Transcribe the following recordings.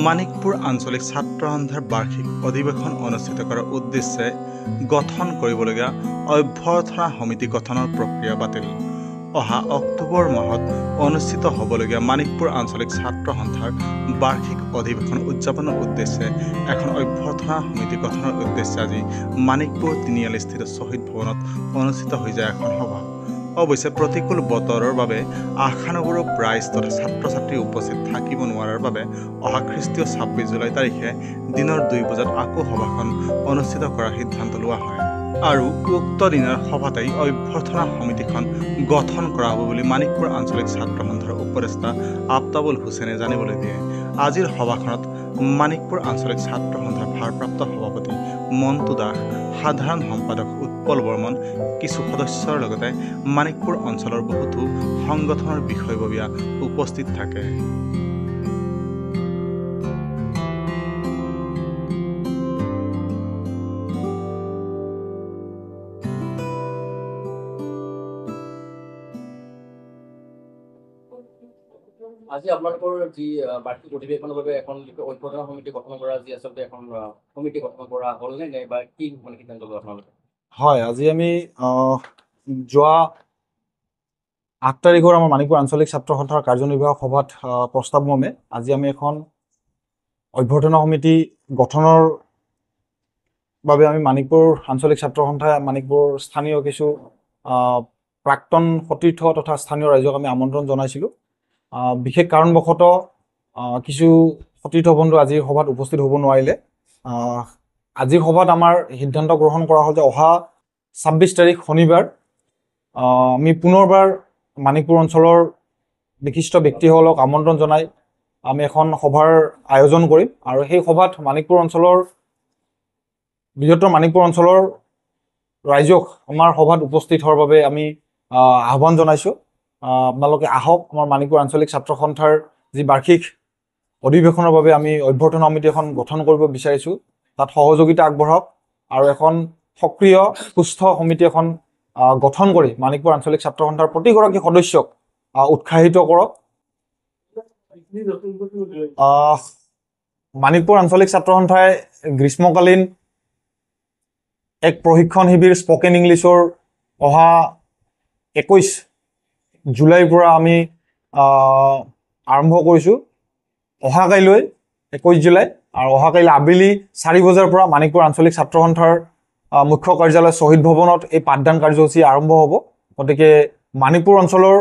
মানিকপুৰ আঞ্চলিক ছাত্ৰ সন্থাৰ বাৰ্ষিক অধিৱেশন অনুষ্ঠিত কৰাৰ উদ্দেশ্যে গঠন কৰিবলগীয়া অভ্যৰ্থনা সমিতি গঠনৰ প্ৰক্ৰিয়া বাতিল। অহা অক্টোবৰ মাহত অনুষ্ঠিত হ'বলগীয়া মানিকপুৰ আঞ্চলিক ছাত্ৰ সন্থাৰ বাৰ্ষিক অধিৱেশন উদযাপনৰ উদ্দেশ্যে এখন অভ্যৰ্থনা সমিতি গঠনৰ উদ্দেশ্যে আজি মানিকপুৰ তিনিআলিস্থিত শ্বহীদ ভৱনত অনুষ্ঠিত হৈ যায় এখন সভা। অৱশ্যে প্ৰতিকূল বতৰৰ বাবে আশানুৰূপ ৰাইজ তথা ছাত্ৰ ছাত্ৰী উপস্থিত থাকিব নোৱাৰাৰ বাবে অহা খ্ৰীষ্টীয় ২৬ জুলাই তাৰিখে দিনৰ ২ বজাত আকৌ সভাখন অনুষ্ঠিত কৰাৰ সিদ্ধান্ত লোৱা হয়। আৰু উক্ত দিনৰ সভাতেই অভ্যৰ্থনা সমিতিখন গঠন কৰা হ'ব বুলি মানিকপুৰ আঞ্চলিক ছাত্ৰ সন্থাৰ উপদেষ্টা আফতাবুল হুছেইনে জানিবলৈ দিয়ে। আজিৰ সভাখনত মানিকপুৰ আঞ্চলিক ছাত্ৰ সন্থাৰ ভাৰপ্ৰাপ্ত সভাপতি মণ্টু দাস, সাধাৰণ সম্পাদক উৎপল বৰ্মন, কিছু সদস্যৰ লগতে মানিকপুৰ অঞ্চলৰ বহুতো সংগঠনৰ বিষয়ববীয়া উপস্থিত থাকে। আজি আপোনালোকৰ যি বাৰ্ষিক অধিৱেশনৰ বাবে এখন অভ্যৰ্থনা সমিতি গঠন কৰা যি আচলতে এখন সমিতি গঠন কৰা হ'লনে নে বা কি মানে সিদ্ধান্ত ল'লে আপোনালোকে? হয়, আজি আমি যোৱা ৮ তাৰিখৰ আমাৰ মানিকপুৰ আঞ্চলিক ছাত্ৰ সন্থাৰ কাৰ্যনিৰ্বাহক সভাত প্ৰস্তাৱমৰ্মে আজি আমি এখন অভ্যৰ্থনা সমিতি গঠনৰ বাবে আমি মানিকপুৰ আঞ্চলিক ছাত্ৰ সন্থাই মানিকপুৰ স্থানীয় কিছু প্ৰাক্তন সতীৰ্থ তথা স্থানীয় ৰাইজক আমি আমন্ত্ৰণ জনাইছিলোঁ। বিশেষ কাৰণবশতঃ কিছু সতীৰ্থ বন্ধু আজিৰ সভাত উপস্থিত হ'ব নোৱাৰিলে। আজিৰ সভাত আমাৰ সিদ্ধান্ত গ্ৰহণ কৰা হ'ল যে অহা ২৬ তাৰিখ শনিবাৰ আমি পুনৰবাৰ মানিকপুৰ অঞ্চলৰ বিশিষ্ট ব্যক্তিসকলক আমন্ত্ৰণ জনাই আমি এখন সভাৰ আয়োজন কৰিম আৰু সেই সভাত মানিকপুৰ অঞ্চলৰ বৃহত্তৰ মানিকপুৰ অঞ্চলৰ ৰাইজক আমাৰ সভাত উপস্থিত হোৱাৰ বাবে আমি আহ্বান জনাইছোঁ। আপোনালোকে আহক, আমাৰ মানিকপুৰ আঞ্চলিক ছাত্ৰ সন্থাৰ যি বাৰ্ষিক অধিৱেশনৰ বাবে আমি অভ্যৰ্থনা সমিতি এখন গঠন কৰিব বিচাৰিছোঁ, তাত সহযোগিতা আগবঢ়াওক আৰু এখন সক্ৰিয় সুস্থ সমিতি এখন গঠন কৰি মানিকপুৰ আঞ্চলিক ছাত্ৰ সন্থাৰ প্ৰতিগৰাকী সদস্যক উৎসাহিত কৰক। মানিকপুৰ আঞ্চলিক ছাত্ৰ সন্থাই গ্ৰীষ্মকালীন এক প্ৰশিক্ষণ শিবিৰ স্পকেন ইংলিছৰ অহা ২১ জুলাইৰ পৰা আমি আৰম্ভ কৰিছোঁ। অহাকাইলৈ ২১ জুলাই আৰু অহাকাইলৈ আবেলি ৪ বজাৰ পৰা মানিকপুৰ আঞ্চলিক ছাত্ৰ সন্থাৰ মুখ্য কাৰ্যালয় শ্বহীদ ভৱনত এই পাঠদান কাৰ্যসূচী আৰম্ভ হ'ব। গতিকে মানিকপুৰ অঞ্চলৰ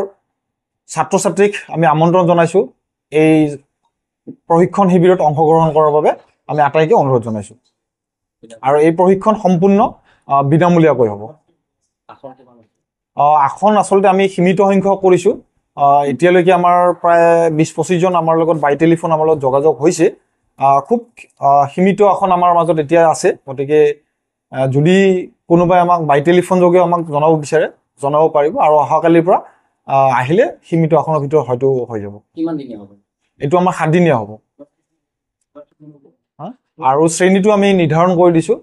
ছাত্ৰ ছাত্ৰীক আমি আমন্ত্ৰণ জনাইছোঁ এই প্ৰশিক্ষণ শিবিৰত অংশগ্ৰহণ কৰাৰ বাবে আমি আটাইকে অনুৰোধ জনাইছোঁ। আৰু এই প্ৰশিক্ষণ সম্পূৰ্ণ বিনামূলীয়াকৈ হ'ব। আসন আচলতে আমি সীমিত সংখ্যক কৰিছোঁ। এতিয়ালৈকে আমাৰ প্ৰায় ২০-২৫ জন আমাৰ লগত বাই টেলিফোন আমাৰ লগত যোগাযোগ হৈছে। খুব সীমিত আসন আমাৰ মাজত এতিয়া আছে। গতিকে যদি কোনোবাই আমাক বাই টেলিফোন যোগে আমাক জনাব বিচাৰে জনাব পাৰিব আৰু অহাকালিৰ পৰা আহিলে সীমিত আসনৰ ভিতৰত হয়তো হৈ যাব। কিমান দিনীয়া হ'ব? এইটো আমাৰ ৭ দিনীয়া হ'ব। আৰু শ্ৰেণীটো আমি নিৰ্ধাৰণ কৰি দিছোঁ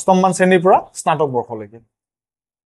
৮ম মান শ্ৰেণীৰ পৰা স্নাতক বৰ্ষলৈকে।